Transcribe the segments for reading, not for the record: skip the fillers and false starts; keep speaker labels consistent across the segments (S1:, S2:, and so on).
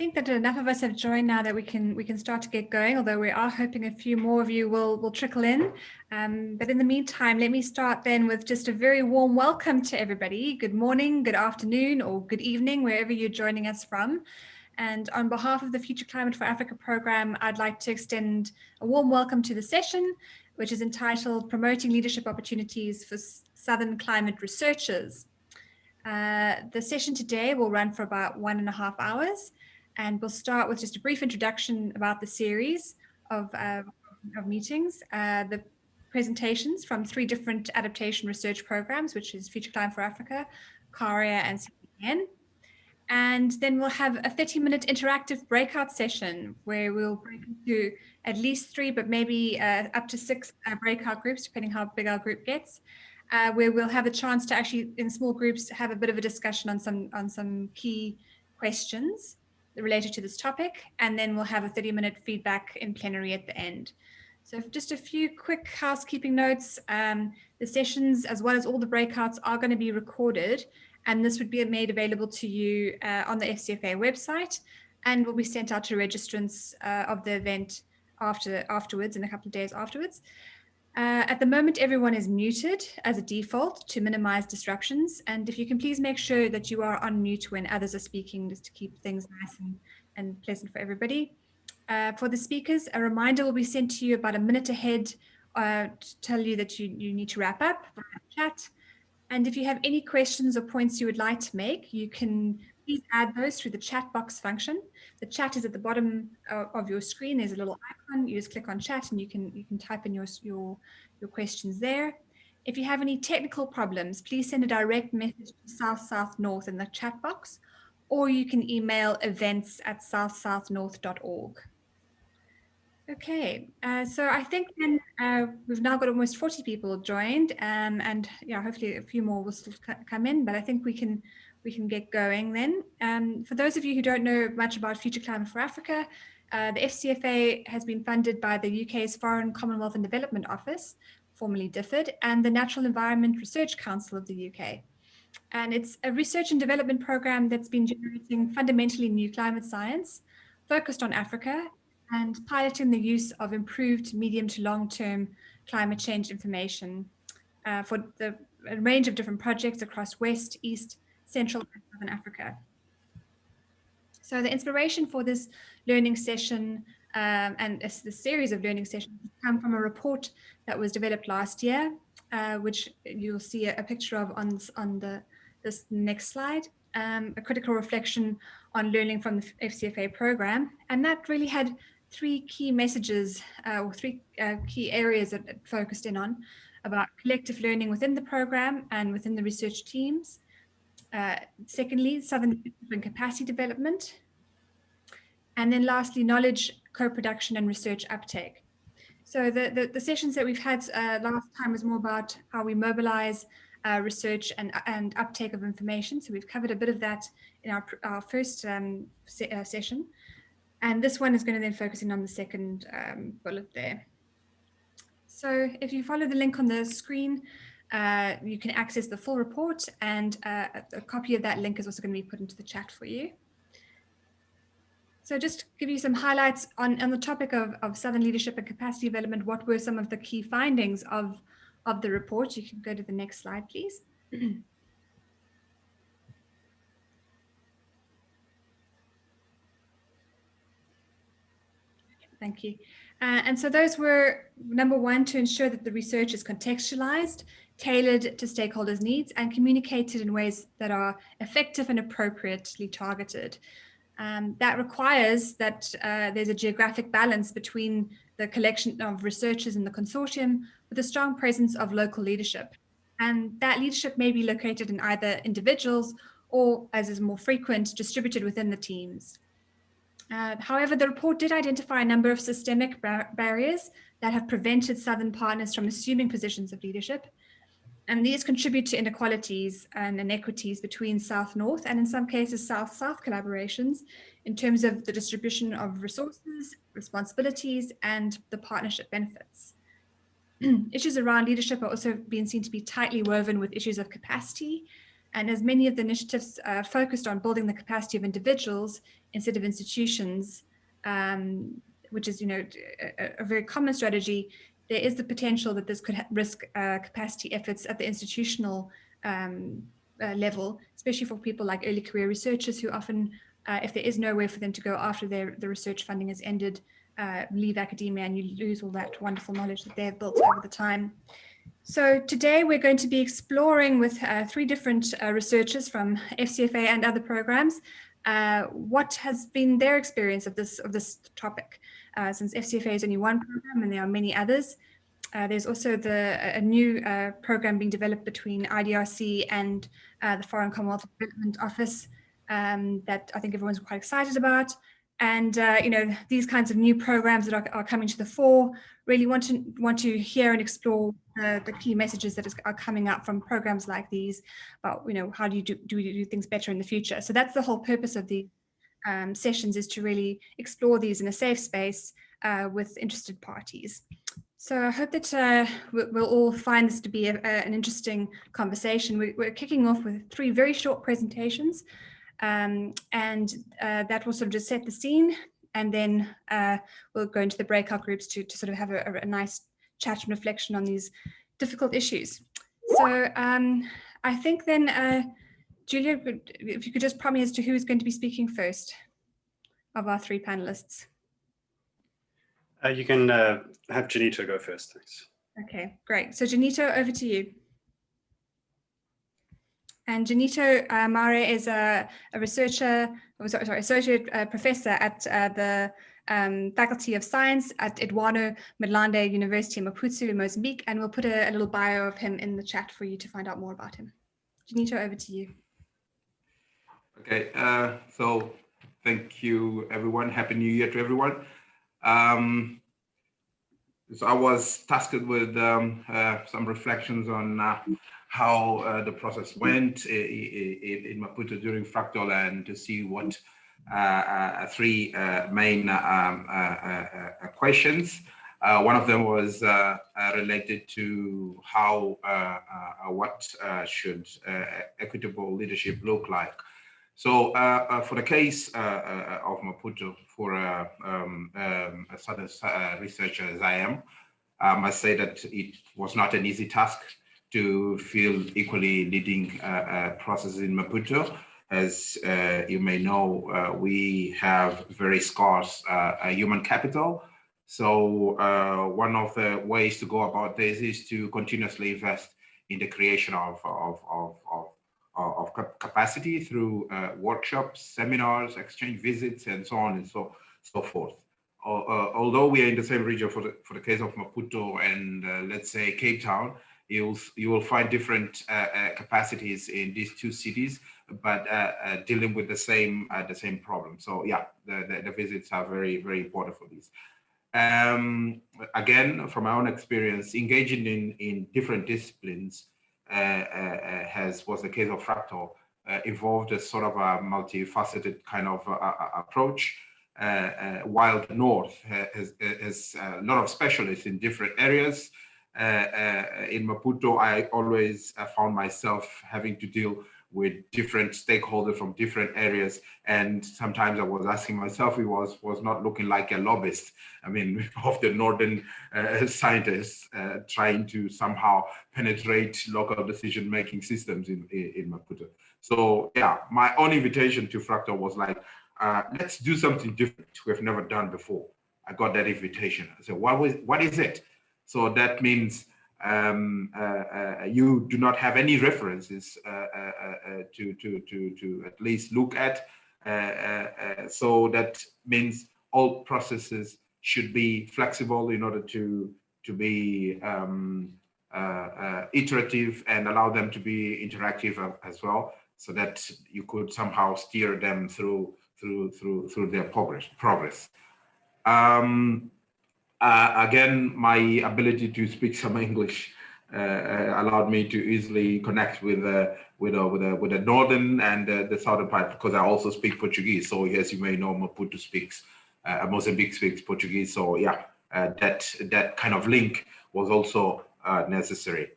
S1: think that enough of us have joined now that we can start to get going, although we are hoping a few more of you will trickle in. But in the meantime, let me start then with just a very warm welcome to everybody. Good morning, good afternoon, or good evening, wherever you're joining us from. And on behalf of the Future Climate for Africa program, I'd like to extend a warm welcome to the session, which is entitled Promoting Leadership Opportunities for Southern Climate Researchers. The session today will run for about 1.5 hours, and we'll start with just a brief introduction about the series of meetings, the presentations from 3 different adaptation research programs, which is Future Climate for Africa, CARIA, and CPN. And then we'll have a 30-minute interactive breakout session where we'll break into at least 3, but maybe up to 6 breakout groups, depending how big our group gets. Where we'll have a chance to actually, in small groups, have a bit of a discussion on some key questions related to this topic, and then we'll have a 30-minute feedback in plenary at the end. So just a few quick housekeeping notes. The sessions, as well as all the breakouts, are going to be recorded, and this would be made available to you on the FCFA website, and will be sent out to registrants of the event afterwards, in a couple of days afterwards. At the moment, everyone is muted as a default to minimize disruptions. And if you can please make sure that you are on mute when others are speaking, just to keep things nice and pleasant for everybody. For the speakers, a reminder will be sent to you about a minute ahead to tell you that you need to wrap up via chat. And if you have any questions or points you would like to make, you can please add those through the chat box function. The chat is at the bottom of your screen. There's a little icon. You just click on chat and you can type in your questions there. If you have any technical problems, please send a direct message to south-south-north in the chat box, or you can email events@south-south-north.org. Okay, so I think then we've now got almost 40 people joined, and yeah, hopefully a few more will still come in, but I think we can get going then. For those of you who don't know much about Future Climate for Africa, the FCFA has been funded by the UK's Foreign, Commonwealth and Development Office, formerly DFID, and the Natural Environment Research Council of the UK. And it's a research and development program that's been generating fundamentally new climate science focused on Africa, and piloting the use of improved medium to long-term climate change information for a range of different projects across West, East, Central, and Southern Africa. So the inspiration for this learning session and the series of learning sessions come from a report that was developed last year, which you'll see a picture of on this next slide, a critical reflection on learning from the FCFA program. And that really had 3 key messages or 3 key areas that it focused in on: about collective learning within the program and within the research teams. Secondly, Southern capacity development. And then lastly, knowledge co-production and research uptake. So the sessions that we've had last time was more about how we mobilize research and uptake of information. So we've covered a bit of that in our first session. And this one is going to then focus in on the second bullet there. So if you follow the link on the screen, you can access the full report, and a copy of that link is also going to be put into the chat for you. So just to give you some highlights on the topic of Southern leadership and capacity development, what were some of the key findings of the report? You can go to the next slide, please. Thank you. And so those were, number 1, to ensure that the research is contextualized, tailored to stakeholders' needs, and communicated in ways that are effective and appropriately targeted. That requires that there's a geographic balance between the collection of researchers in the consortium with a strong presence of local leadership. And that leadership may be located in either individuals or, as is more frequent, distributed within the teams. However, the report did identify a number of systemic barriers that have prevented Southern partners from assuming positions of leadership. And these contribute to inequalities and inequities between South-North and in some cases South-South collaborations in terms of the distribution of resources, responsibilities, and the partnership benefits. Issues around leadership are also being seen to be tightly woven with issues of capacity. And as many of the initiatives focused on building the capacity of individuals, instead of institutions, which is, a very common strategy, there is the potential that this could risk capacity efforts at the institutional level, especially for people like early career researchers who often, if there is nowhere for them to go after the research funding has ended, leave academia and you lose all that wonderful knowledge that they've built over the time. So today we're going to be exploring with three different researchers from FCFA and other programs what has been their experience of this topic. Since FCFA is only one program and there are many others, there's also a new program being developed between IDRC and the Foreign Commonwealth Development Office that I think everyone's quite excited about. And these kinds of new programs that are coming to the fore really want to hear and explore the key messages that are coming up from programs like these about how do we do things better in the future. So that's the whole purpose of the sessions, is to really explore these in a safe space with interested parties. So I hope that we'll all find this to be an interesting conversation. We're kicking off with three very short presentations. And that will sort of just set the scene, and then we'll go into the breakout groups to sort of have a nice chat and reflection on these difficult issues. So I think then, Julia, if you could just prompt me as to who is going to be speaking first of our three panelists.
S2: You can have Janito go first, thanks.
S1: Okay, great. So Janito, over to you. And Janito Mare is a researcher, associate professor at the Faculty of Science at Eduardo Mondlane University in Maputo in Mozambique, and we'll put a little bio of him in the chat for you to find out more about him. Janito, over to you.
S3: Okay, so thank you, everyone. Happy New Year to everyone. So I was tasked with some reflections on how the process went in Maputo during Fractal, and to see what three main questions. One of them was related to how what should equitable leadership look like. So for the case of Maputo, for a southern researcher as I am, I must say that it was not an easy task to feel equally leading processes in Maputo. As you may know, we have very scarce human capital. So one of the ways to go about this is to continuously invest in the creation of capacity through workshops, seminars, exchange visits, and so on and so forth. Although we are in the same region for the case of Maputo and let's say Cape Town, you will find different capacities in these two cities, but dealing with the same problem. So yeah, the visits are very, very important for this. Again, from my own experience, engaging in different disciplines was the case of Fractal, involved a sort of a multifaceted kind of approach, while the North has a lot of specialists in different areas. In Maputo, I always found myself having to deal with different stakeholders from different areas, and sometimes I was asking myself, it was not looking like a lobbyist. I mean, of the northern scientists trying to somehow penetrate local decision-making systems in Maputo. So yeah, my own invitation to Fractal was like, let's do something different we've never done before. I got that invitation. I said, what is it? So that means you do not have any references to at least look at. So that means all processes should be flexible in order to be iterative, and allow them to be interactive as well, so that you could somehow steer them through their progress. Again, my ability to speak some English allowed me to easily connect with the northern and the southern part, because I also speak Portuguese. So as you may know, Maputo speaks, Mozambique speaks Portuguese. So yeah, that kind of link was also necessary.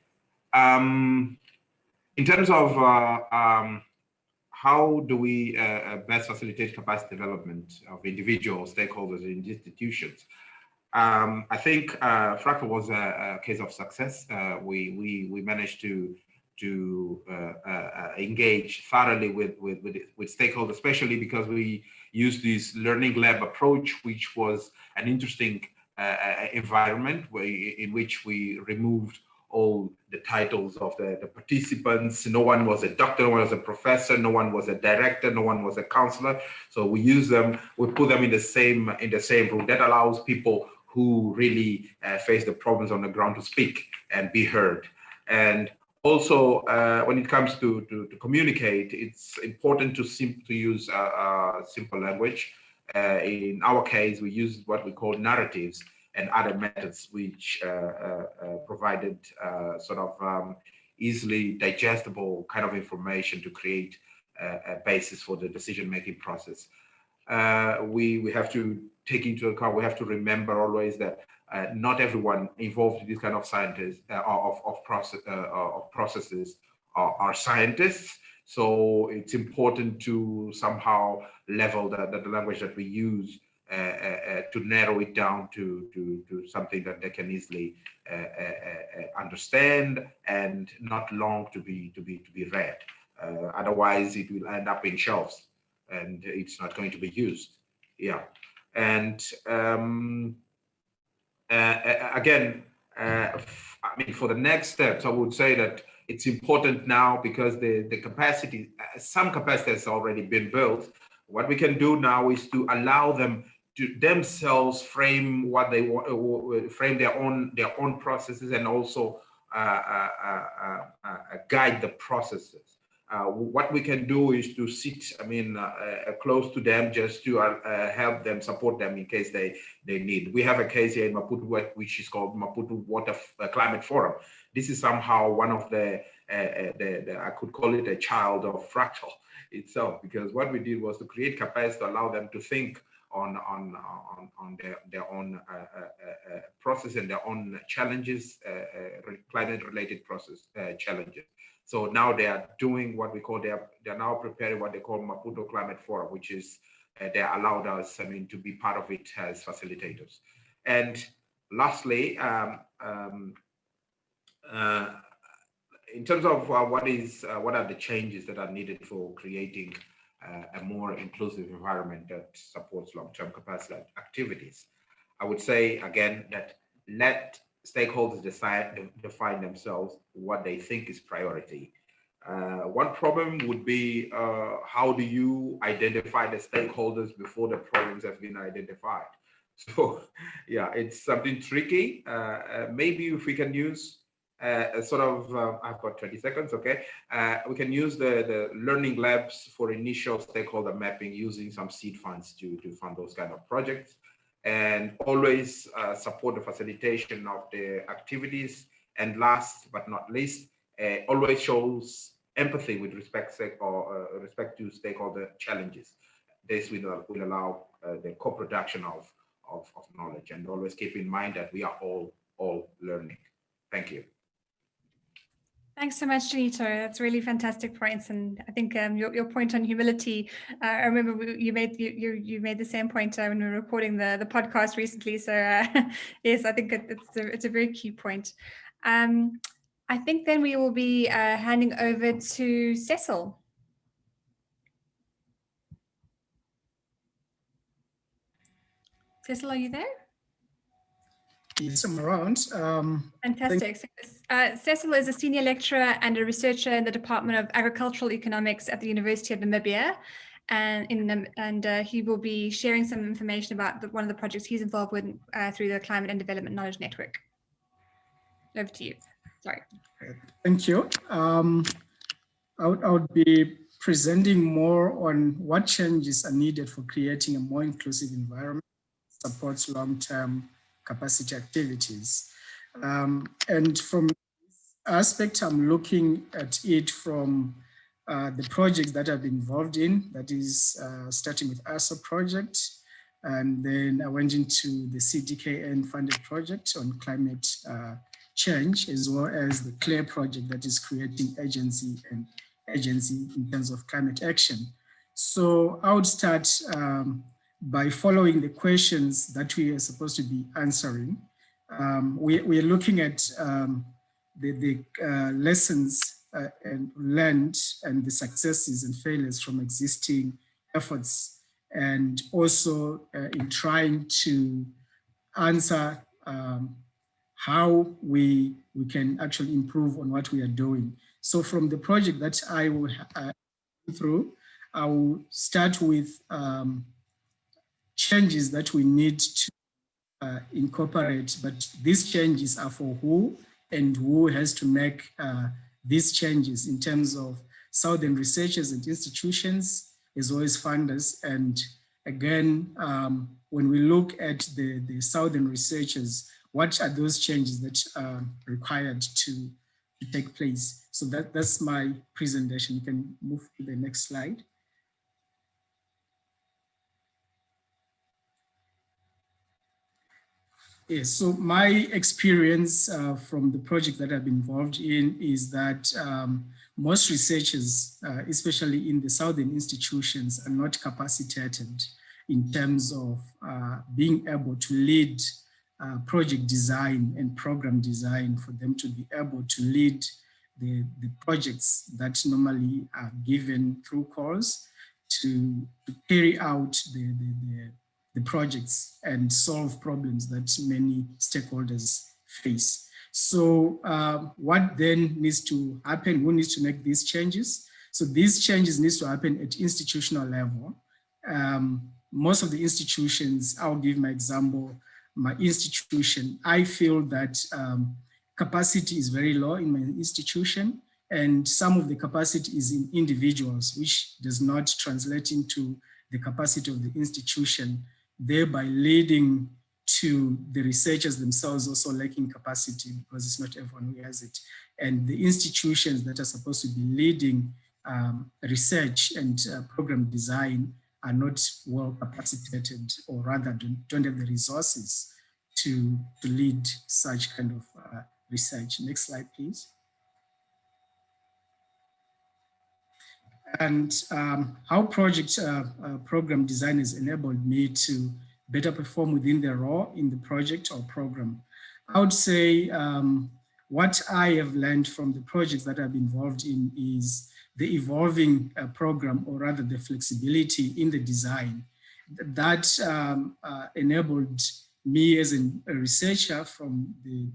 S3: In terms of how do we best facilitate capacity development of individual stakeholders in institutions? I think Fractal was a case of success. We managed to engage thoroughly with stakeholders, especially because we used this learning lab approach, which was an interesting environment in which we removed all the titles of the participants. No one was a doctor, no one was a professor, no one was a director, no one was a counselor. So we use them, we put them in the same room. That allows people who really face the problems on the ground to speak and be heard. And also, when it comes to communicate, it's important to use simple language. In our case, we use what we call narratives and other methods which provided sort of easily digestible kind of information to create a basis for the decision-making process. We have to take into account, we have to remember always that not everyone involved in this kind of scientists of processes are scientists. So it's important to somehow level the language that we use to narrow it down to something that they can easily understand and not long to be read. Otherwise, it will end up in shelves and it's not going to be used. Yeah, and again, I mean, for the next steps, I would say that it's important now because the capacity, some capacity has already been built. What we can do now is to allow them to themselves frame what they want, frame their own processes, and also guide the processes. What we can do is to sit, I mean, close to them, just to help them, support them in case they need. We have a case here in Maputo, which is called Maputo Water Climate Forum. This is somehow one of the I could call it a child of Fractal itself, because what we did was to create capacity to allow them to think on their own process and their own challenges, climate-related process challenges. So now they are doing what we call, they're now preparing what they call Maputo Climate Forum, which is, they allowed us, I mean, to be part of it as facilitators. And lastly, in terms of what are the changes that are needed for creating a more inclusive environment that supports long-term capacity activities, I would say again that let stakeholders define themselves what they think is priority. One problem would be how do you identify the stakeholders before the problems have been identified? So yeah, it's something tricky. Maybe if we can use sort of, I've got 20 seconds, okay. We can use the learning labs for initial stakeholder mapping using some seed funds to fund those kind of projects. And always support the facilitation of the activities. And last but not least, always shows empathy with respect to stakeholder challenges. This will allow the co-production of knowledge, and always keep in mind that we are all learning. Thank you.
S1: Thanks so much, Janito. That's really fantastic points, and I think your point on humility. I remember you made the same point when we were recording the podcast recently. So yes, I think it's a very key point. I think then we will be handing over to Cecil. Cecil, are you there?
S4: Yes, I'm around.
S1: Fantastic. Cecil is a senior lecturer and a researcher in the Department of Agricultural Economics at the University of Namibia. And he will be sharing some information about one of the projects he's involved with through the Climate and Development Knowledge Network. Over to you. Sorry.
S4: Thank you. I would be presenting more on what changes are needed for creating a more inclusive environment that supports long-term capacity activities. And from this aspect, I'm looking at it from the projects that I've been involved in, that is starting with ASA project. And then I went into the CDKN funded project on climate change, as well as the CLARE project that is creating agency and agency in terms of climate action. So I would start by following the questions that we are supposed to be answering. We're looking at the lessons and learned and the successes and failures from existing efforts, and also in trying to answer how we can actually improve on what we are doing. So from the project that I will through, I will start with changes that we need to incorporate, but these changes are for who and who has to make these changes in terms of Southern researchers and institutions, as well as funders. And again, when we look at the Southern researchers, what are those changes that are required to take place? So that's my presentation. You can move to the next slide. Yes, so my experience from the project that I've been involved in is that most researchers, especially in the Southern institutions, are not capacitated in terms of being able to lead project design and program design, for them to be able to lead the projects that normally are given through calls to carry out the projects and solve problems that many stakeholders face. So what then needs to happen? Who needs to make these changes? So these changes needs to happen at institutional level. Most of the institutions, I'll give my example, my institution, I feel that capacity is very low in my institution, and some of the capacity is in individuals, which does not translate into the capacity of the institution, thereby leading to the researchers themselves also lacking capacity, because it's not everyone who has it. And the institutions that are supposed to be leading research and program design are not well capacitated, or rather don't have the resources to lead such kind of research. Next slide, please. And how project program design has enabled me to better perform within the role in the project or program. I would say what I have learned from the projects that I've been involved in is the evolving program, or rather the flexibility in the design that enabled me as a researcher from the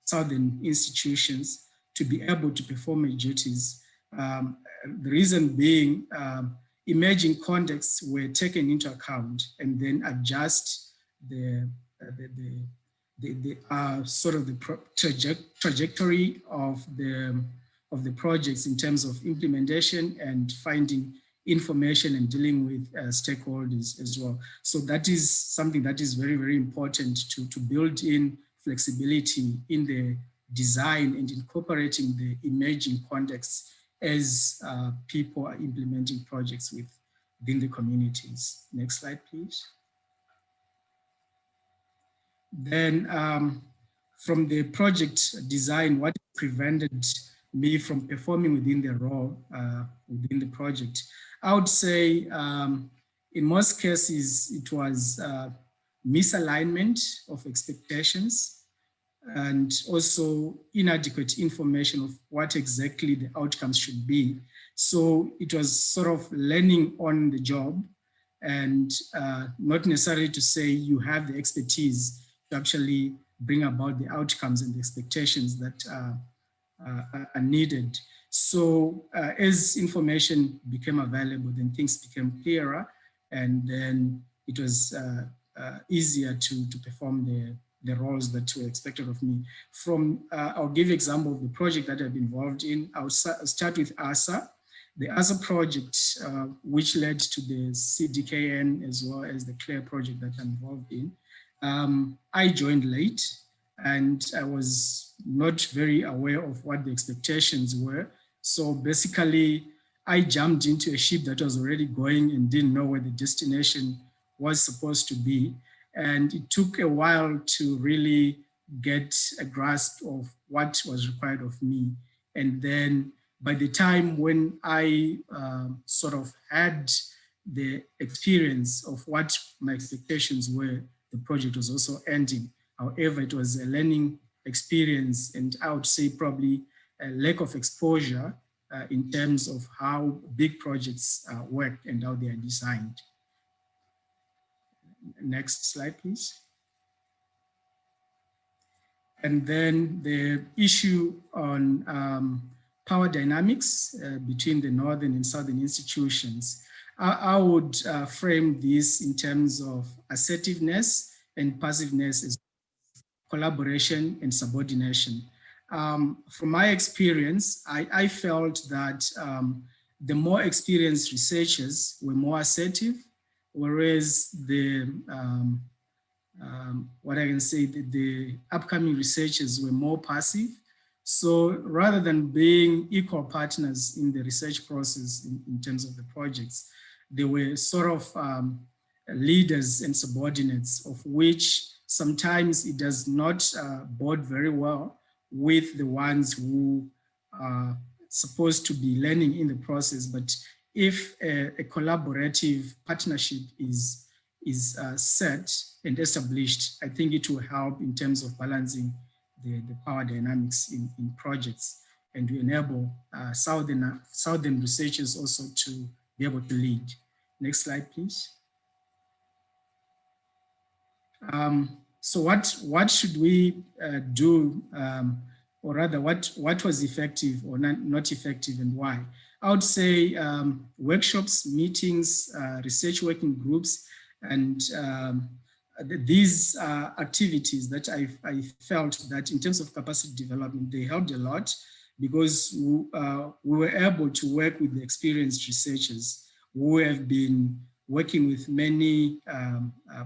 S4: Southern institutions to be able to perform my duties. The reason being, emerging contexts were taken into account, and then adjust the sort of the trajectory of the projects in terms of implementation and finding information and dealing with stakeholders as well. So that is something that is very, very important to build in flexibility in the design and incorporating the emerging contexts as people are implementing projects within the communities. Next slide, please. Then from the project design, what prevented me from performing within the role within the project? I would say in most cases, it was misalignment of expectations, and also inadequate information of what exactly the outcomes should be. So it was sort of learning on the job, and not necessarily to say you have the expertise to actually bring about the outcomes and the expectations that are needed. So as information became available, then things became clearer, and then it was easier to perform the roles that were expected of me. From, I'll give you an example of the project that I've been involved in. I'll start with ASA. The ASA project, which led to the CDKN as well as the CLARE project that I'm involved in. I joined late, and I was not very aware of what the expectations were. So basically, I jumped into a ship that was already going and didn't know where the destination was supposed to be. And it took a while to really get a grasp of what was required of me. And then by the time when I sort of had the experience of what my expectations were, the project was also ending. However, it was a learning experience, and I would say probably a lack of exposure in terms of how big projects work and how they are designed. Next slide, please. And then the issue on power dynamics between the northern and southern institutions. I would frame this in terms of assertiveness and passiveness as collaboration and subordination. From my experience, I felt that the more experienced researchers were more assertive, whereas what I can say, the upcoming researchers were more passive. So rather than being equal partners in the research process in terms of the projects, they were sort of leaders and subordinates, of which sometimes it does not bode very well with the ones who are supposed to be learning in the process. But if a collaborative partnership is set and established, I think it will help in terms of balancing the power dynamics in projects, and to enable southern researchers also to be able to lead. Next slide, please. So what should we do, or rather what was effective or not effective, and why? I would say workshops, meetings, research working groups, and these activities that I felt that in terms of capacity development, they helped a lot, because we were able to work with the experienced researchers who have been working with many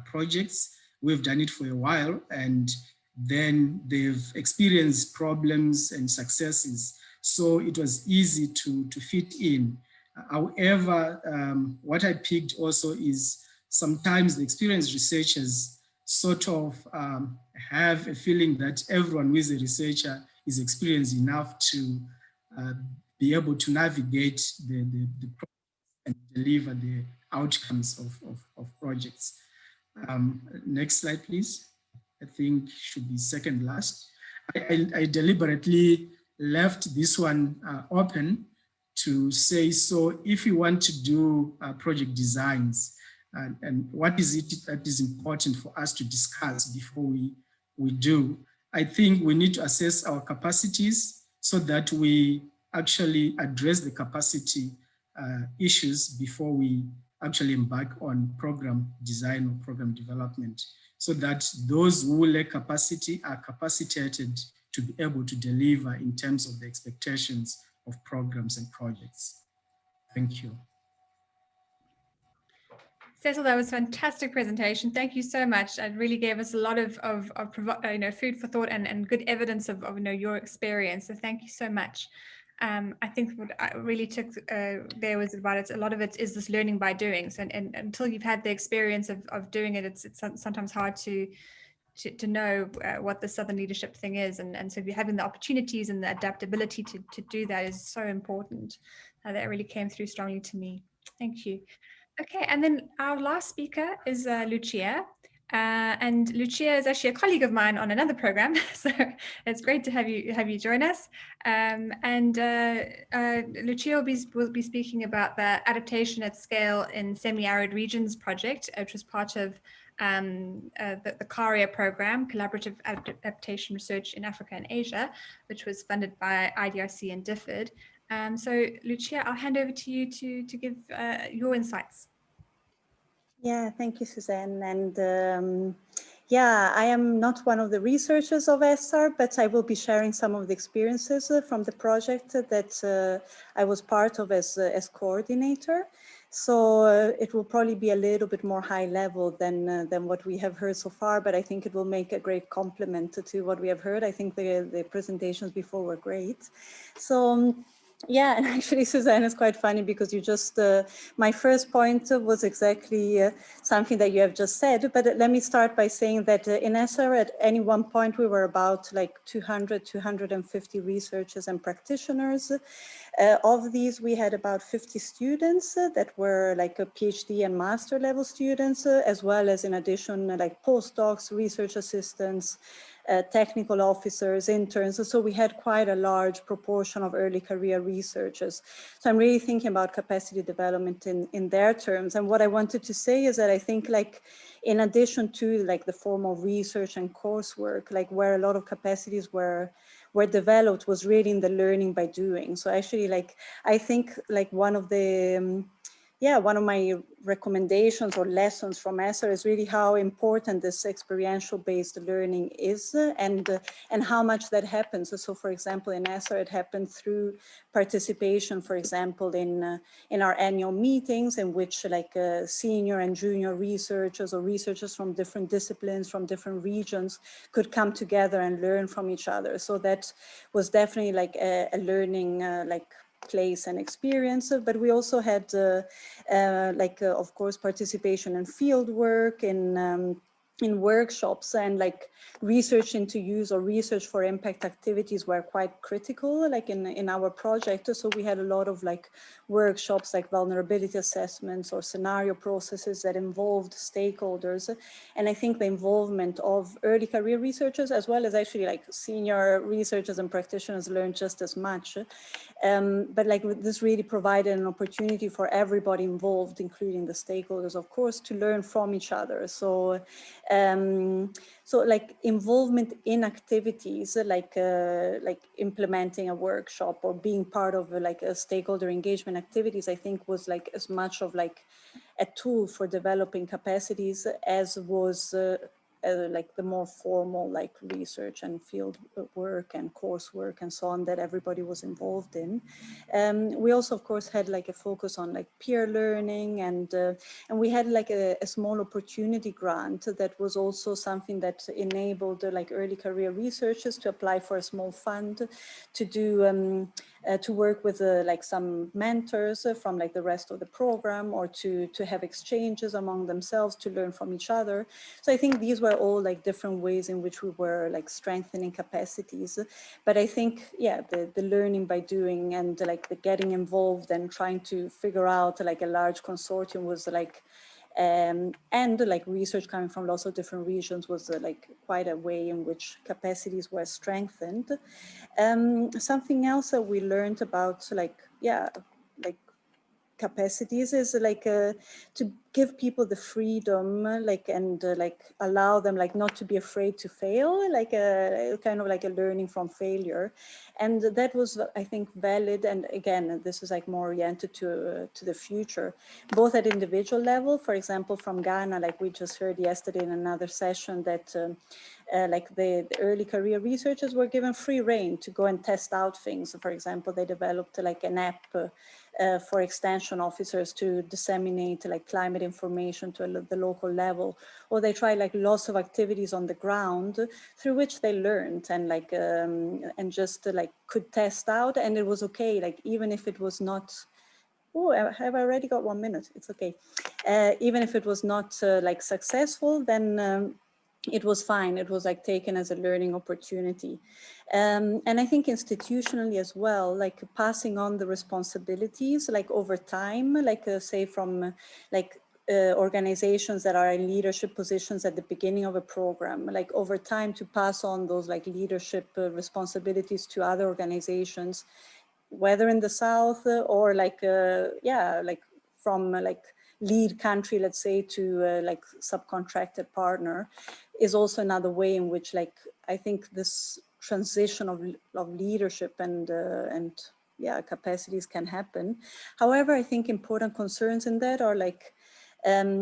S4: projects. We've done it for a while, and then they've experienced problems and successes. So it was easy to fit in. However, what I picked also is sometimes the experienced researchers sort of have a feeling that everyone who is a researcher is experienced enough to be able to navigate the and deliver the outcomes of projects. Next slide, please. I think should be second last. I deliberately left this one open to say, so if you want to do project designs, and what is it that is important for us to discuss before we do, I think we need to assess our capacities so that we actually address the capacity issues before we actually embark on program design or program development, so that those who lack capacity are capacitated to be able to deliver in terms of the expectations of programs and projects. Thank you.
S1: Cecil, that was a fantastic presentation. Thank you so much. It really gave us a lot of food for thought and good evidence of your experience. So thank you so much. I think what I really took there was about it. A lot of it is this learning by doing. So and until you've had the experience of doing it, it's sometimes hard to know what the Southern leadership thing is. And so if you're having the opportunities and the adaptability to do that is so important. That really came through strongly to me. Thank you. Okay, and then our last speaker is Lucia. And Lucia is actually a colleague of mine on another program, so it's great to have you join us. Lucia will be speaking about the adaptation at scale in semi-arid regions project, which was part of the CARIA program, Collaborative Adaptation Research in Africa and Asia, which was funded by IDRC and DFID. So Lucia, I'll hand over to you to give your insights.
S5: Yeah, thank you, Suzanne. And yeah, I am not one of the researchers of ESSAR, but I will be sharing some of the experiences from the project that I was part of as coordinator. So it will probably be a little bit more high level than what we have heard so far, but I think it will make a great complement to what we have heard. I think the presentations before were great. So Yeah, and actually, Suzanne, is quite funny because you just, my first point was exactly something that you have just said. But let me start by saying that in ESSER, at any one point, we were about like 200, 250 researchers and practitioners. Of these, we had about 50 students that were like a PhD and master level students, as well as in addition, like postdocs, research assistants, technical officers, interns. So we had quite a large proportion of early career researchers. So I'm really thinking about capacity development in their terms. And what I wanted to say is that I think like, in addition to like the formal research and coursework, like where a lot of capacities were developed was really in the learning by doing. So actually, like, I think like one of the, one of my recommendations or lessons from ESSER is really how important this experiential based learning is and how much that happens. So for example, in ESSER, it happened through participation, for example, in our annual meetings in which like senior and junior researchers or researchers from different disciplines, from different regions could come together and learn from each other. So that was definitely like a learning like place and experience, but we also had of course participation in field work, in workshops, and like research into use or research for impact activities were quite critical, like in our project. So we had a lot of like workshops, like vulnerability assessments or scenario processes that involved stakeholders. And I think the involvement of early career researchers, as well as actually like senior researchers and practitioners, learned just as much. But like this really provided an opportunity for everybody involved, including the stakeholders, of course, to learn from each other. So, so like involvement in activities, like implementing a workshop or being part of like a stakeholder engagement activities, I think was like as much of like a tool for developing capacities as was like the more formal like research and field work and coursework and so on that everybody was involved in. We also, of course, had like a focus on like peer learning, and we had like a small opportunity grant that was also something that enabled like early career researchers to apply for a small fund to do to work with like some mentors from like the rest of the program, or to have exchanges among themselves to learn from each other. So I think these were all like different ways in which we were like strengthening capacities. But I think, yeah, the learning by doing and like the getting involved and trying to figure out like a large consortium was like, and like research coming from lots of different regions was like quite a way in which capacities were strengthened. Something else that we learned about like, like capacities is like to give people the freedom, like, and like allow them like not to be afraid to fail, like kind of like a learning from failure. And that was, I think, valid. And again, this is like more oriented to the future, both at individual level. For example, from Ghana, like we just heard yesterday in another session, that like the early career researchers were given free rein to go and test out things. So for example, they developed like an app for extension officers to disseminate like climate information to the local level, or they tried like lots of activities on the ground through which they learned and like and just like could test out, and it was okay, like even if it was not. Oh, have I already got 1 minute? It's okay. Even if it was not like successful, then it was fine. It was like taken as a learning opportunity. And I think institutionally as well, like passing on the responsibilities, like over time, like say from like organizations that are in leadership positions at the beginning of a program, like over time to pass on those like leadership responsibilities to other organizations, whether in the South or like, like from like lead country, let's say, to like subcontracted partner, is also another way in which like, I think this transition of leadership and capacities can happen. However, I think important concerns in that are like,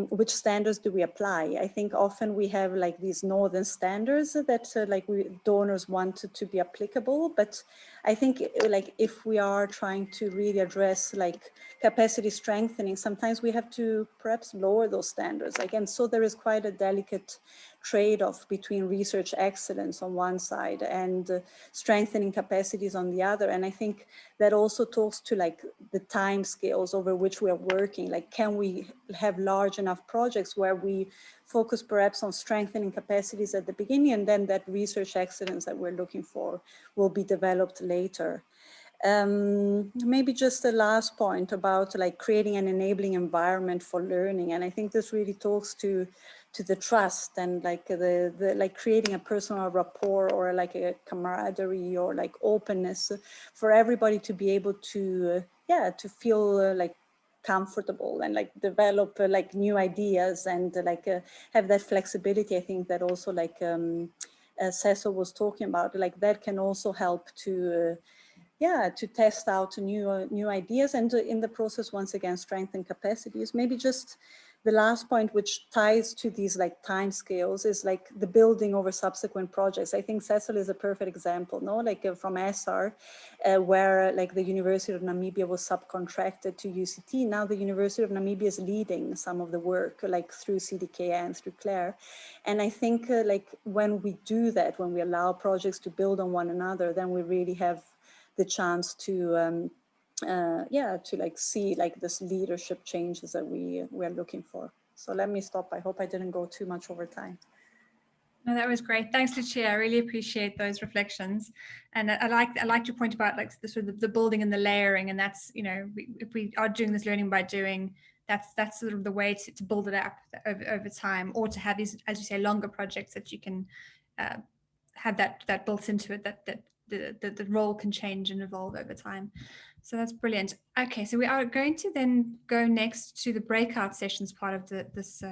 S5: which standards do we apply? I think often we have like these northern standards that like donors want to be applicable, but I think like if we are trying to really address like capacity strengthening, sometimes we have to perhaps lower those standards. Again, so there is quite a delicate trade-off between research excellence on one side and strengthening capacities on the other. And I think that also talks to like the time scales over which we are working. Like, can we have large enough projects where we focus perhaps on strengthening capacities at the beginning, and then that research excellence that we're looking for will be developed later. Maybe just a last point about like creating an enabling environment for learning. And I think this really talks to the trust and like the like creating a personal rapport or like a camaraderie or like openness for everybody to be able to, to feel like comfortable and like develop like new ideas and like have that flexibility. I think that also like Cecil was talking about, like that can also help to to test out new ideas and in the process, once again, strengthen capacities. Maybe just the last point, which ties to these like time scales, is like the building over subsequent projects. I think Cecil is a perfect example, no? Like from SR, where like the University of Namibia was subcontracted to UCT. Now the University of Namibia is leading some of the work, like through CDK and through Claire. And I think like when we do that, when we allow projects to build on one another, then we really have the chance to to like see like this leadership changes that we are looking for. So let me stop. I hope I didn't go too much over time.
S1: No, that was great. Thanks, Lucia. I really appreciate those reflections. And I like your point about like the sort of the building and the layering. And that's, you know, if we are doing this learning by doing, that's sort of the way to build it up over time, or to have these, as you say, longer projects that you can have that built into it, that the role can change and evolve over time. So that's brilliant. Okay, so we are going to then go next to the breakout sessions part of this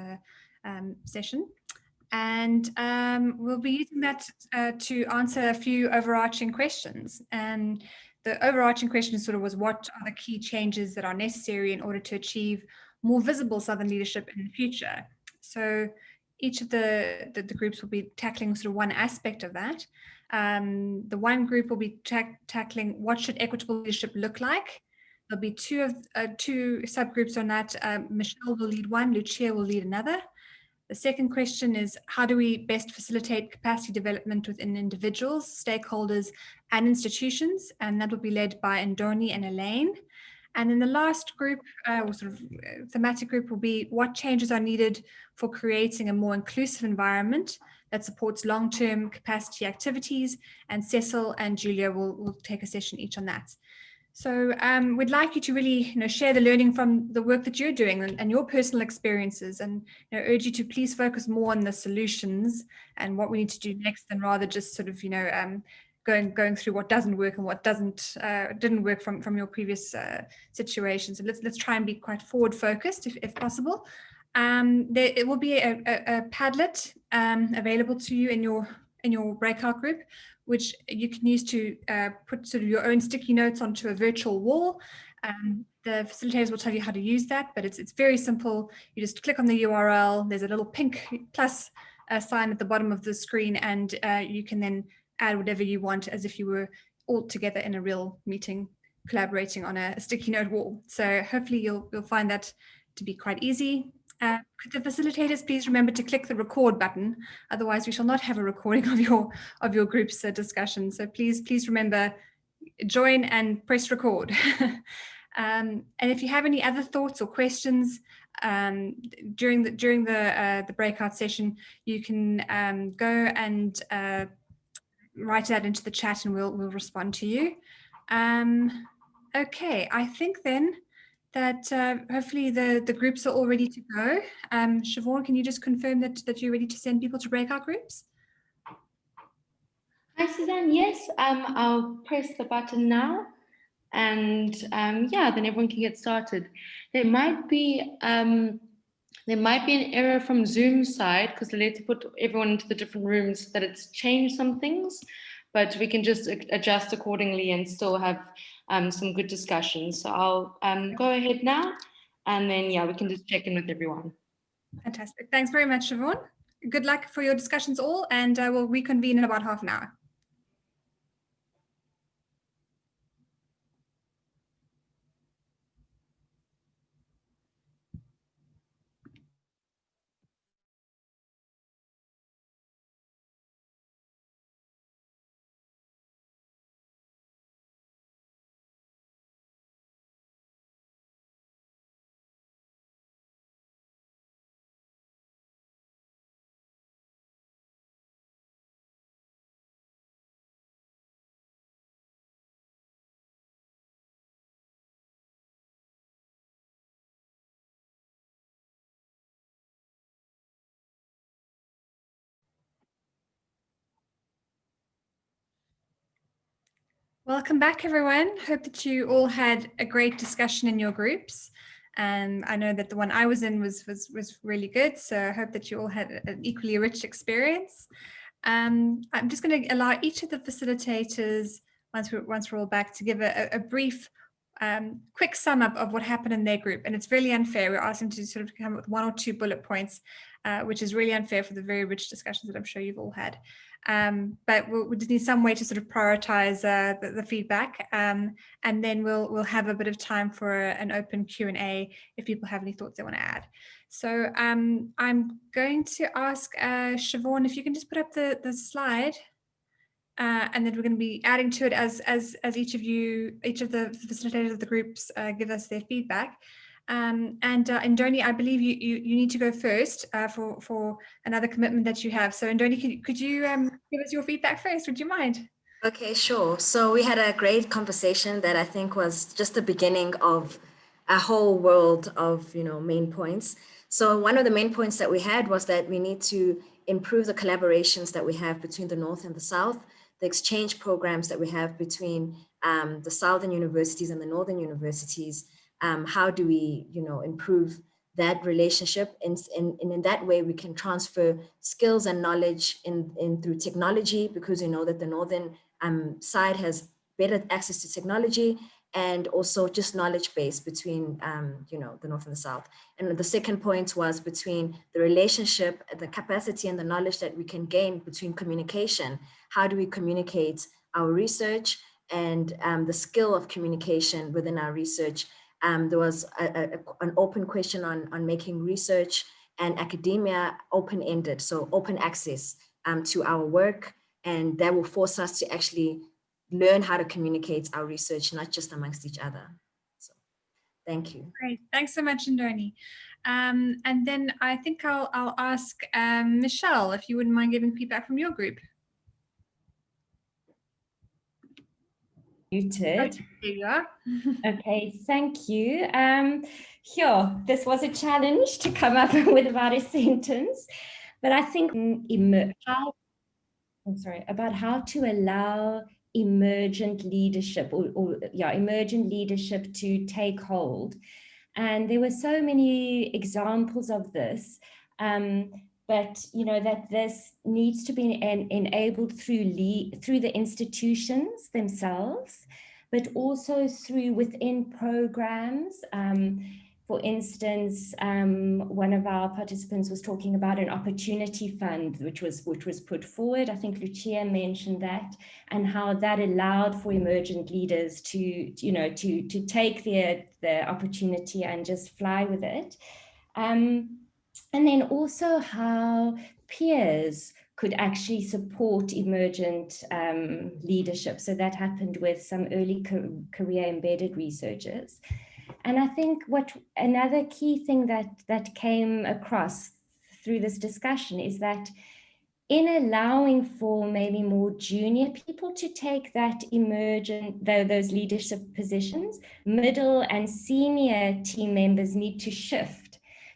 S1: session. And we'll be using that to answer a few overarching questions. And the overarching question sort of was, what are the key changes that are necessary in order to achieve more visible Southern leadership in the future? So each of the groups will be tackling sort of one aspect of that. The one group will be tackling what should equitable leadership look like. There'll be two subgroups on that. Michelle will lead one, Lucia will lead another. The second question is, how do we best facilitate capacity development within individuals, stakeholders, and institutions? And that will be led by Ndoni and Elaine. And then the last group, or sort of thematic group, will be what changes are needed for creating a more inclusive environment that supports long-term capacity activities. And Cecil and Julia will take a session each on that. So we'd like you to really, share the learning from the work that you're doing and your personal experiences, and urge you to please focus more on the solutions and what we need to do next, than rather just sort of, going through what doesn't work and what didn't work from your previous situations. So let's try and be quite forward focused if possible. It will be a Padlet available to you in your breakout group, which you can use to put sort of your own sticky notes onto a virtual wall. The facilitators will tell you how to use that, but it's very simple. You just click on the URL. There's a little pink plus sign at the bottom of the screen, and you can then add whatever you want, as if you were all together in a real meeting, collaborating on a sticky note wall. So hopefully you'll find that to be quite easy. Could the facilitators please remember to click the record button? Otherwise, we shall not have a recording of your group's discussion. So please remember, join and press record. And if you have any other thoughts or questions during the breakout session, you can go and write that into the chat, and we'll respond to you. Okay, I think then that hopefully the groups are all ready to go. Siobhan, can you just confirm that you're ready to send people to breakout groups?
S6: Hi, Suzanne. Yes, I'll press the button now, and then everyone can get started. There might be an error from Zoom's side, because they let to put everyone into the different rooms, that it's changed some things, but we can just adjust accordingly and still have some good discussions. So I'll go ahead now, and then we can just check in with everyone.
S1: Fantastic. Thanks very much, Siobhan. Good luck for your discussions all, and we'll reconvene in about half an hour. Welcome back, everyone. Hope that you all had a great discussion in your groups. And I know that the one I was in was really good. So I hope that you all had an equally rich experience. I'm just going to allow each of the facilitators, once we're all back, to give a brief, quick sum up of what happened in their group. And it's really unfair. We're asking to sort of come up with 1 or 2 bullet points, which is really unfair for the very rich discussions that I'm sure you've all had. But we just need some way to sort of prioritize the feedback, and then we'll have a bit of time for an open Q&A if people have any thoughts they want to add. So I'm going to ask Siobhan if you can just put up the slide, and then we're going to be adding to it as each of the facilitators of the groups give us their feedback. And Ndoni, I believe you need to go first for another commitment that you have. So Ndoni, could you give us your feedback first? Would you mind?
S7: Okay, sure. So we had a great conversation that I think was just the beginning of a whole world of main points. So one of the main points that we had was that we need to improve the collaborations that we have between the North and the South, the exchange programs that we have between the Southern universities and the Northern universities. How do we, improve that relationship? And in that way, we can transfer skills and knowledge in through technology, because that the Northern side has better access to technology, and also just knowledge base between, the North and the South. And the second point was between the relationship, the capacity and the knowledge that we can gain between communication. How do we communicate our research and the skill of communication within our research? There was an open question on making research and academia open-ended, so open access to our work, and that will force us to actually learn how to communicate our research, not just amongst each other. So, thank you.
S1: Great, thanks so much, Ndoni. And then I think I'll ask Michelle if you wouldn't mind giving feedback from your group.
S8: Muted.
S1: There you are.
S8: Okay, thank you. This was a challenge to come up with about a sentence, but I think about how to allow emergent leadership emergent leadership to take hold. And there were so many examples of this. But that this needs to be enabled through the institutions themselves, but also through within programs. For instance, one of our participants was talking about an opportunity fund, which was put forward. I think Lucia mentioned that, and how that allowed for emergent leaders to take the opportunity and just fly with it. And then also how peers could actually support emergent leadership. So that happened with some early career embedded researchers. And I think another key thing that came across through this discussion is that in allowing for maybe more junior people to take that those leadership positions, middle and senior team members need to shift.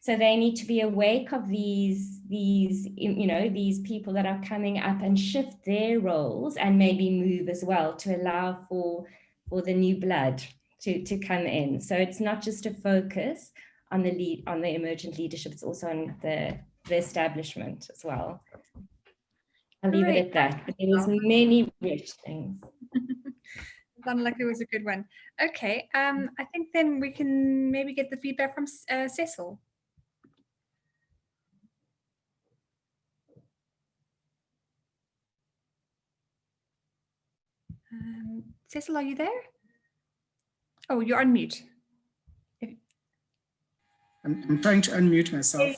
S8: So they need to be awake of these people that are coming up and shift their roles and maybe move as well to allow for the new blood to come in. So it's not just a focus on the emergent leadership, it's also on the establishment as well. I'll leave it at that, but there was many rich things.
S1: Sounded like it was a good one. Okay, I think then we can maybe get the feedback from Cecil. Cecil, are you there? Oh, you're on mute.
S4: I'm trying to unmute myself.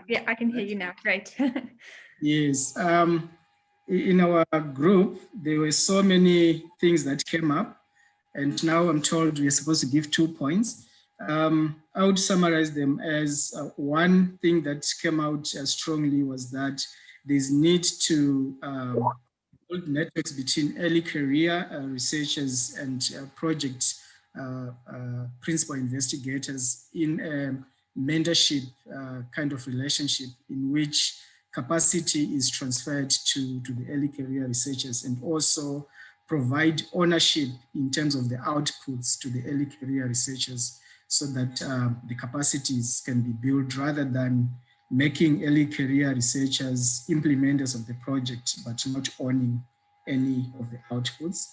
S1: Yeah, I can hear you now. Great.
S4: Yes. In our group, there were so many things that came up, and now I'm told we're supposed to give 2 points. I would summarize them as one thing that came out strongly was that there's need to build networks between early career researchers and project principal investigators in a mentorship kind of relationship in which capacity is transferred to the early career researchers, and also provide ownership in terms of the outputs to the early career researchers so that the capacities can be built rather than making early career researchers implementers of the project, but not owning any of the outputs.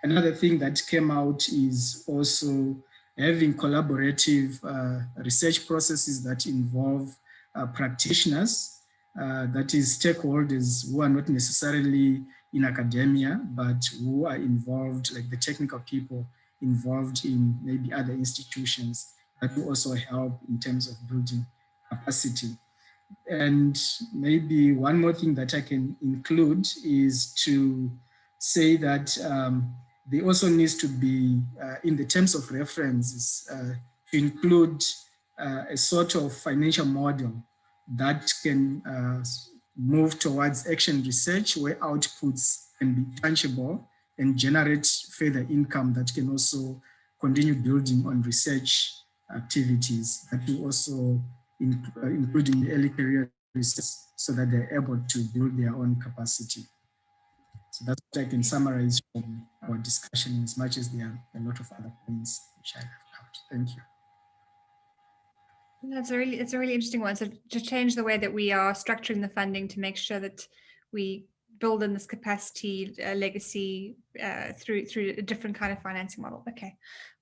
S4: Another thing that came out is also having collaborative research processes that involve practitioners, that is stakeholders who are not necessarily in academia, but who are involved, like the technical people involved in maybe other institutions that will also help in terms of building capacity. And maybe one more thing that I can include is to say that there also needs to be, in the terms of references, to include a sort of financial model that can move towards action research where outputs can be tangible and generate further income that can also continue building on research activities that will also including the early career research so that they're able to build their own capacity. So that's what I can summarize from our discussion, as much as there are a lot of other points which I left out. Thank you.
S1: It's a really interesting one. So to change the way that we are structuring the funding to make sure that we build in this capacity legacy through a different kind of financing model. Okay,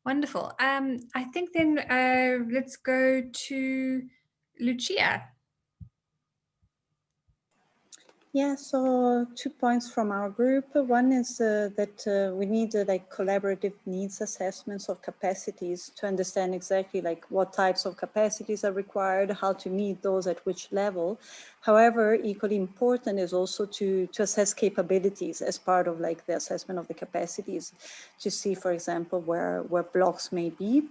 S1: wonderful. I think then let's go to Lucia.
S5: Yeah, so 2 points from our group. One is that we need like collaborative needs assessments of capacities to understand exactly like what types of capacities are required, how to meet those at which level. However, equally important is also to assess capabilities as part of like the assessment of the capacities, to see, for example, where blocks may be.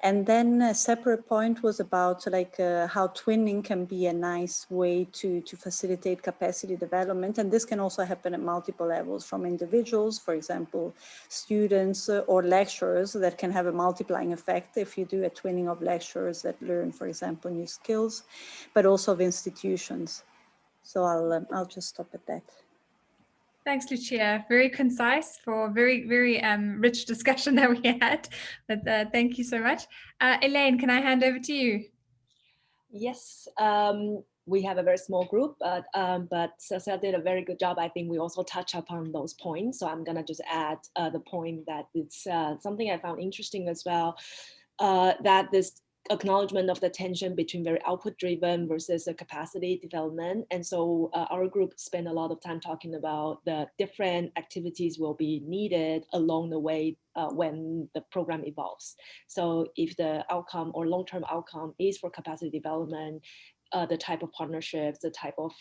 S5: And then a separate point was about like how twinning can be a nice way to facilitate capacity development. And this can also happen at multiple levels, from individuals, for example, students or lecturers, that can have a multiplying effect if you do a twinning of lecturers that learn, for example, new skills, but also of institutions. So I'll just stop at that.
S1: Thanks, Lucia. Very concise for very rich discussion that we had. But thank you so much. Elaine, can I hand over to you?
S9: Yes, we have a very small group, but Cecile did a very good job. I think we also touch upon those points. So I'm gonna just add the point that it's something I found interesting as well, that this acknowledgement of the tension between very output driven versus a capacity development. And so our group spent a lot of time talking about the different activities will be needed along the way when the program evolves. So if the outcome or long-term outcome is for capacity development, the type of partnerships, the type of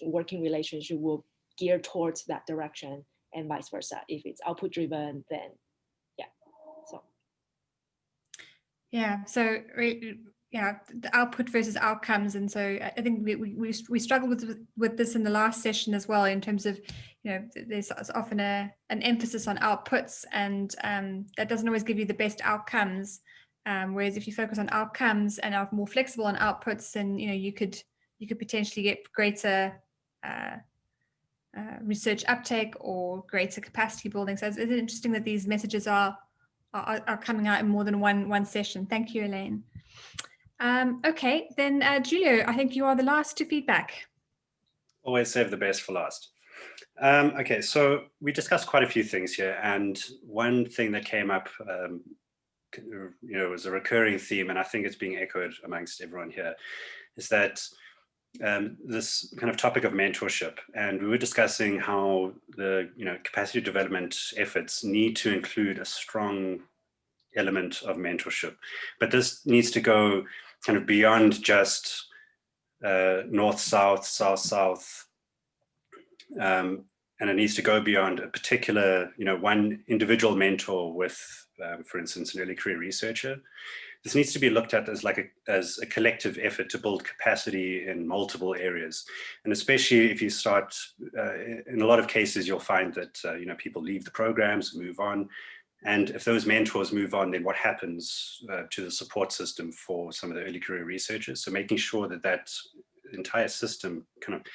S9: working relationship will gear towards that direction, and vice versa. If it's output driven, then yeah, so.
S1: Yeah, so yeah, the output versus outcomes, and so I think we struggled with this in the last session as well, in terms of, you know, there's often an emphasis on outputs, and that doesn't always give you the best outcomes. Whereas if you focus on outcomes and are more flexible on outputs, then you know you could potentially get greater research uptake or greater capacity building. So it's interesting that these messages are coming out in more than one session. Thank you, Elaine. Okay, then Julio, I think you are the last to feedback.
S2: Always save the best for last. Okay, so we discussed quite a few things here, and one thing that came up, you know, was a recurring theme, and I think it's being echoed amongst everyone here, is that this kind of topic of mentorship. And we were discussing how the, you know, capacity development efforts need to include a strong element of mentorship, but this needs to go kind of beyond just north-south, south-south, and it needs to go beyond a particular, you know, one individual mentor with, for instance, an early career researcher. This needs to be looked at as like as a collective effort to build capacity in multiple areas. And especially if you start, in a lot of cases, you'll find that, you know, people leave the programs, move on. And if those mentors move on, then what happens to the support system for some of the early career researchers? So making sure that that entire system kind of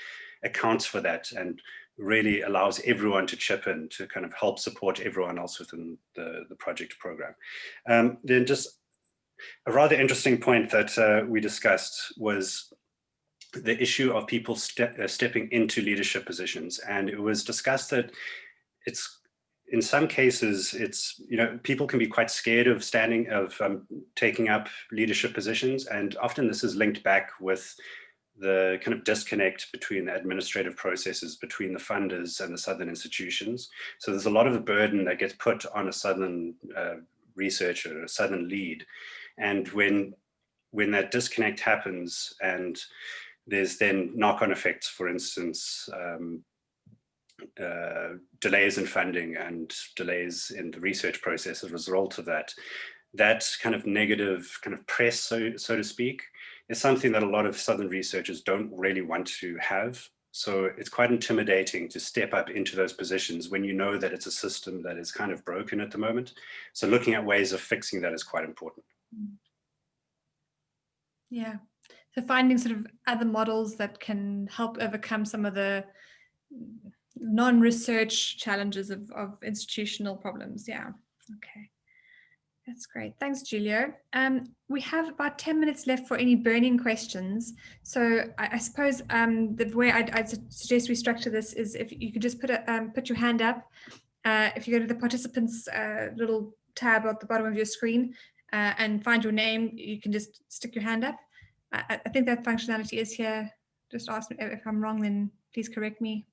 S2: accounts for that and really allows everyone to chip in to kind of help support everyone else within the project program. Then just a rather interesting point that we discussed was the issue of people stepping into leadership positions. And it was discussed that it's, in some cases, it's, people can be quite scared of taking up leadership positions. And often this is linked back with the kind of disconnect between the administrative processes between the funders and the Southern institutions. So there's a lot of the burden that gets put on a Southern researcher, a Southern lead. And when that disconnect happens and there's then knock-on effects, for instance, delays in funding and delays in the research process as a result of that, that kind of negative kind of press, so to speak, is something that a lot of Southern researchers don't really want to have. So it's quite intimidating to step up into those positions when you know that it's a system that is kind of broken at the moment. So looking at ways of fixing that is quite important.
S1: Yeah. So finding sort of other models that can help overcome some of the non-research challenges of institutional problems. Yeah. Okay. That's great. Thanks, Julio. We have about 10 minutes left for any burning questions. So I suppose the way I'd suggest we structure this is if you could just put your hand up. If you go to the participants little tab at the bottom of your screen and find your name, you can just stick your hand up. I think that functionality is here. Just ask me if I'm wrong, then please correct me.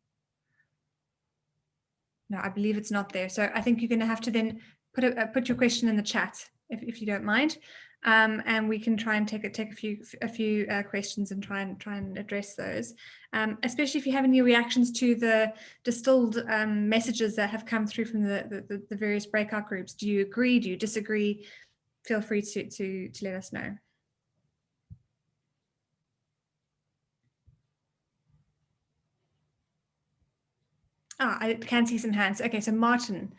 S1: No, I believe it's not there. So I think you're going to have to then put your question in the chat if you don't mind, and we can try and take a few questions and try and address those. Especially if you have any reactions to the distilled messages that have come through from the various breakout groups. Do you agree? Do you disagree? Feel free to let us know. I can see some hands. Okay, so Martin,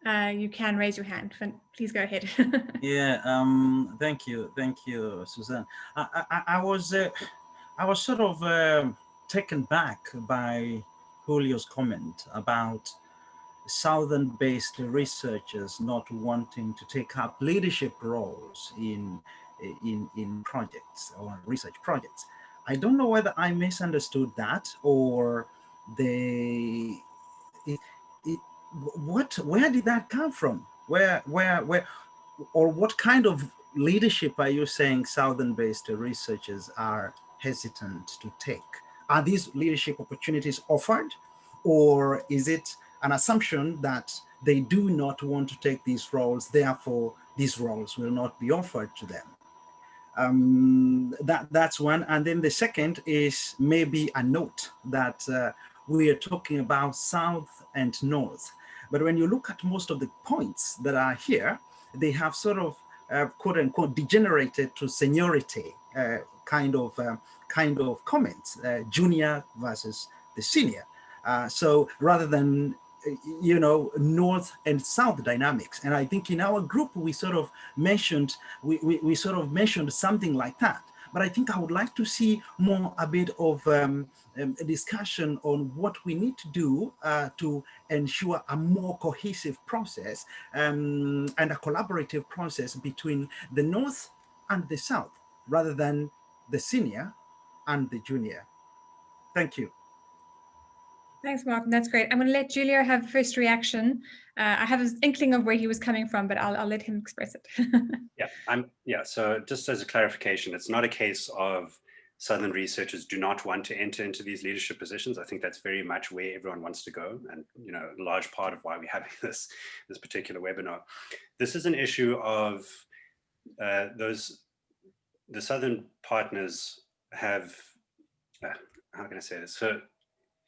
S1: you can raise your hand. Please go ahead.
S10: Yeah, thank you, Suzanne. I was sort of taken back by Julio's comment about Southern-based researchers not wanting to take up leadership roles in projects or research projects. I don't know whether I misunderstood that or where did that come from? Where, or what kind of leadership are you saying Southern-based researchers are hesitant to take? Are these leadership opportunities offered, or is it an assumption that they do not want to take these roles, therefore these roles will not be offered to them? That's one. And then the second is maybe a note that we are talking about South and North. But when you look at most of the points that are here, they have sort of quote unquote degenerated to seniority kind of comments, junior versus the senior. So rather than North and South dynamics. And I think in our group, we sort of mentioned, we sort of mentioned something like that. But I think I would like to see a bit of a discussion on what we need to do to ensure a more cohesive process and a collaborative process between the North and the South, rather than the senior and the junior. Thank you.
S1: Thanks, Martin. That's great. I'm going to let Julio have first reaction. I have an inkling of where he was coming from, but I'll let him express it.
S2: So just as a clarification, it's not a case of Southern researchers do not want to enter into these leadership positions. I think that's very much where everyone wants to go, and a large part of why we're having this particular webinar. This is an issue of the Southern partners have, how can I say this? So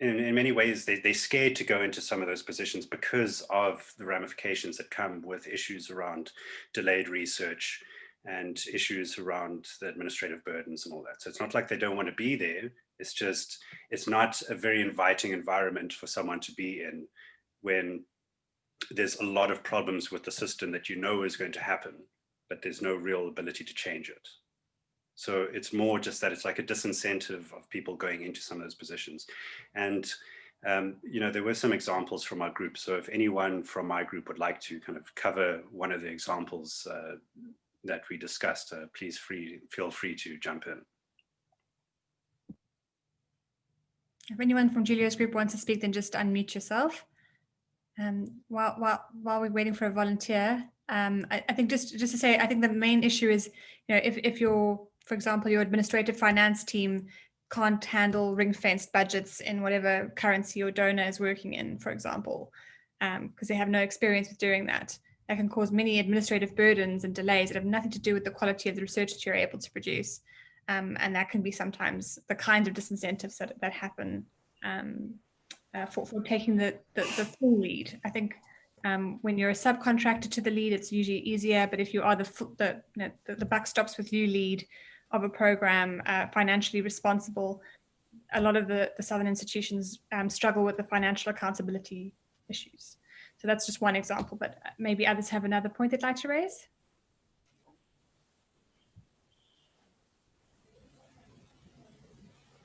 S2: in many ways, they're scared to go into some of those positions because of the ramifications that come with issues around delayed research and issues around the administrative burdens and all that. So it's not like they don't want to be there. It's just, it's not a very inviting environment for someone to be in when there's a lot of problems with the system that is going to happen, but there's no real ability to change it. So it's more just that it's like a disincentive of people going into some of those positions. And You know, there were some examples from our group. So if anyone from my group would like to kind of cover one of the examples that we discussed, please feel free to jump in.
S1: If anyone from Julio's group wants to speak, then just unmute yourself. While we're waiting for a volunteer, I think just to say, I think the main issue is, you know, if you're, for example, your administrative finance team can't handle ring-fenced budgets in whatever currency your donor is working in, for example, because they have no experience with doing that. That can cause many administrative burdens and delays that have nothing to do with the quality of the research that you're able to produce. And that can be sometimes the kinds of disincentives that happen for taking the full lead. I think when you're a subcontractor to the lead, it's usually easier. But if you are the buck stops with you lead of a program, financially responsible, a lot of the Southern institutions struggle with the financial accountability issues. So that's just one example, but maybe others have another point they'd like to raise.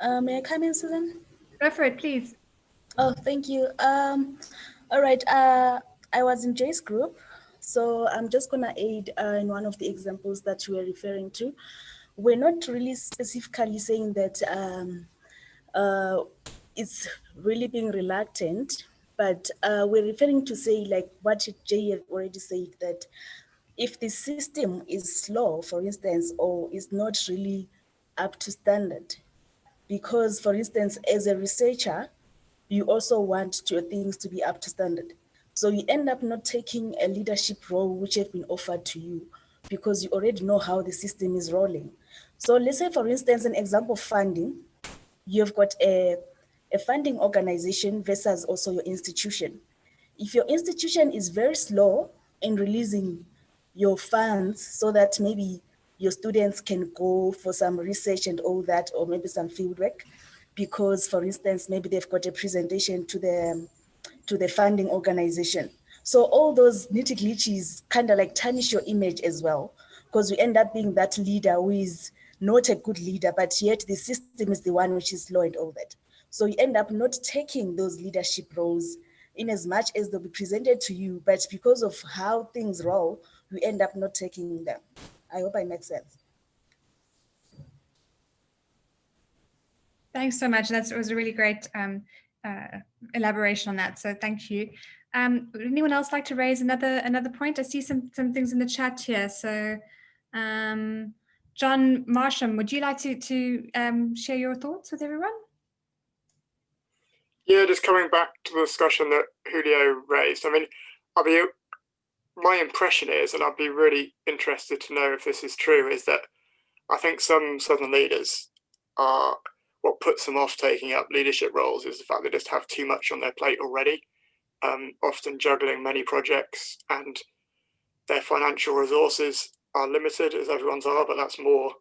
S11: May I come in, Susan?
S1: Go for it, please.
S11: Oh, thank you. All right. I was in Jay's group, so I'm just going to aid in one of the examples that you were referring to. We're not really specifically saying that it's really being reluctant, but we're referring to say, like what Jay had already said, that if the system is slow, for instance, or is not really up to standard, because, for instance, as a researcher, you also want your things to be up to standard. So you end up not taking a leadership role which have been offered to you because you already know how the system is rolling. So let's say, for instance, an example of funding, you've got a funding organization versus also your institution. If your institution is very slow in releasing your funds so that maybe your students can go for some research and all that, or maybe some field work, because, for instance, maybe they've got a presentation to the funding organization. So all those nitty-gritties kind of like tarnish your image as well, because you end up being that leader who is not a good leader, but yet the system is the one which is slow and all that. So you end up not taking those leadership roles in as much as they'll be presented to you, but because of how things roll, you end up not taking them. I hope I make sense.
S1: Thanks so much. That was a really great elaboration on that. So thank you. Would anyone else like to raise another point? I see some things in the chat here. So John Marsham, would you like to share your thoughts with everyone?
S12: Yeah, just coming back to the discussion that Julio raised. I mean, my impression is, and I'd be really interested to know if this is true, is that I think some Southern leaders are, what puts them off taking up leadership roles is the fact they just have too much on their plate already, often juggling many projects, and their financial resources are limited, as everyone's are, but that's more,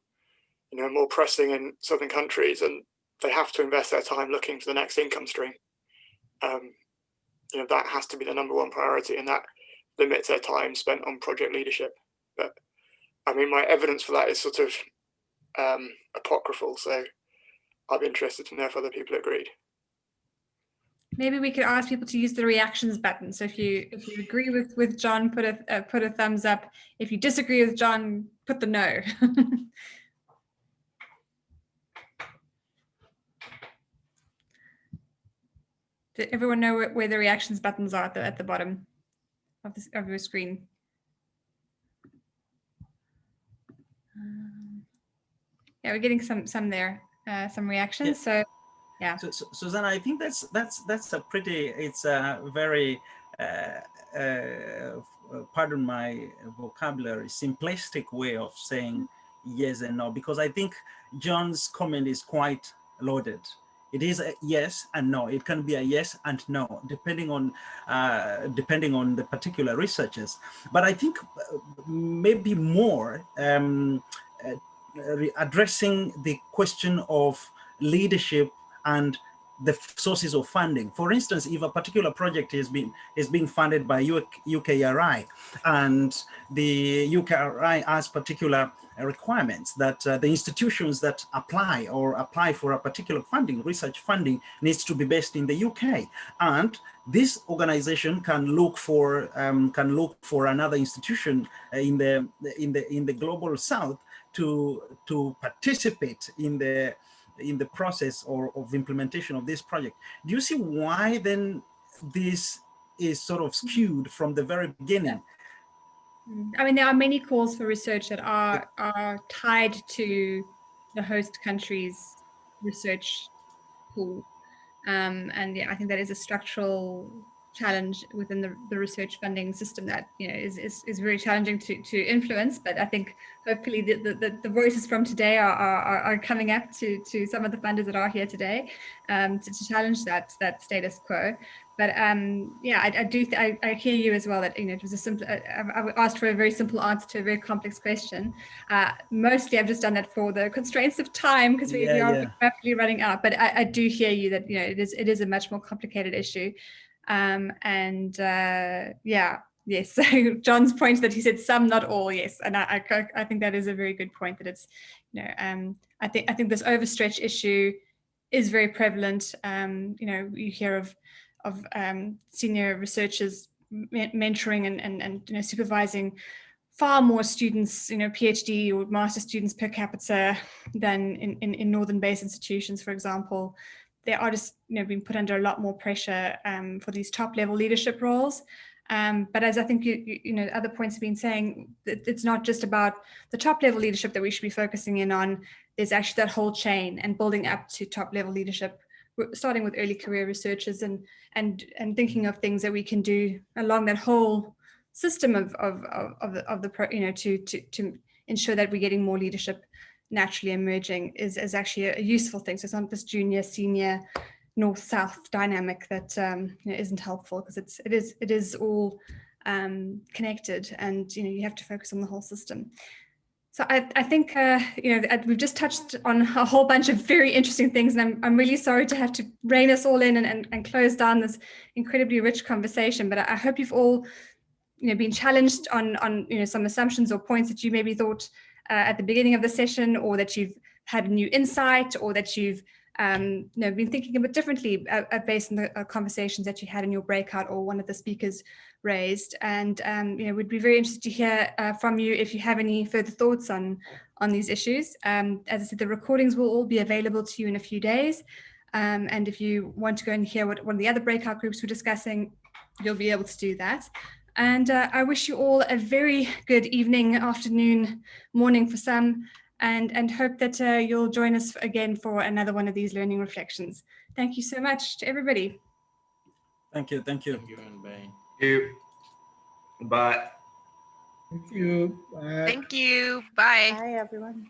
S12: more pressing in Southern countries, and they have to invest their time looking for the next income stream. That has to be the number one priority, and that limits their time spent on project leadership. But I mean, my evidence for that is sort of apocryphal, so I'd be interested to know if other people agreed.
S1: Maybe we could ask people to use the reactions button. So if you agree with John, put a thumbs up. If you disagree with John, put the no. Does everyone know where the reactions buttons are at the bottom of your screen? Yeah, we're getting some there, some reactions. Yeah. So yeah.
S10: So Susanna, I think that's a pretty, it's a very pardon my vocabulary, simplistic way of saying yes and no, because I think John's comment is quite loaded. It is a yes and no. It can be a yes and no, depending on the particular researchers. But I think maybe more addressing the question of leadership and the sources of funding. For instance, if a particular project is being funded by UKRI, and the UKRI has particular requirements that the institutions that apply for a particular funding, research funding, needs to be based in the UK, and this organization can look for another institution in the global south to participate in the process of implementation of this project. Do you see why then this is sort of skewed from the very beginning?
S1: I mean, there are many calls for research that are tied to the host country's research pool. And yeah, I think that is a structural challenge within the research funding system that is very challenging to influence. But I think hopefully the voices from today are coming up to some of the funders that are here today to challenge that status quo. But yeah, I hear you as well that it was a simple. I asked for a very simple answer to a very complex question. Mostly, I've just done that for the constraints of time because we are rapidly running out. But I do hear you that it is a much more complicated issue, yes. So John's point that he said some, not all, yes, and I think that is a very good point. That it's I think this overstretch issue is very prevalent. You hear of senior researchers mentoring and supervising far more students, PhD or master students per capita than in northern-based institutions, for example. They are just being put under a lot more pressure for these top-level leadership roles. But as I think other points have been saying, it's not just about the top-level leadership that we should be focusing in on. There's actually that whole chain and building up to top-level leadership, starting with early career researchers and thinking of things that we can do along that whole system of to ensure that we're getting more leadership naturally emerging is actually a useful thing. So it's not this junior senior north-south dynamic that isn't helpful, because it is all connected, and you have to focus on the whole system. So I think we've just touched on a whole bunch of very interesting things, and I'm really sorry to have to rein us all in and close down this incredibly rich conversation. But I hope you've all been challenged on some assumptions or points that you maybe thought at the beginning of the session, or that you've had a new insight, or that you've been thinking a bit differently based on the conversations that you had in your breakout or one of the speakers raised. And we'd be very interested to hear from you if you have any further thoughts on these issues. As I said, the recordings will all be available to you in a few days. And if you want to go and hear what one of the other breakout groups were discussing, you'll be able to do that. And I wish you all a very good evening, afternoon, morning for some, and hope that you'll join us again for another one of these learning reflections. Thank you so much to everybody.
S10: Thank you.
S3: Thank you, and bye. Thank you. Bye.
S4: Thank you. Bye.
S13: Thank you. Bye.
S5: Bye, everyone.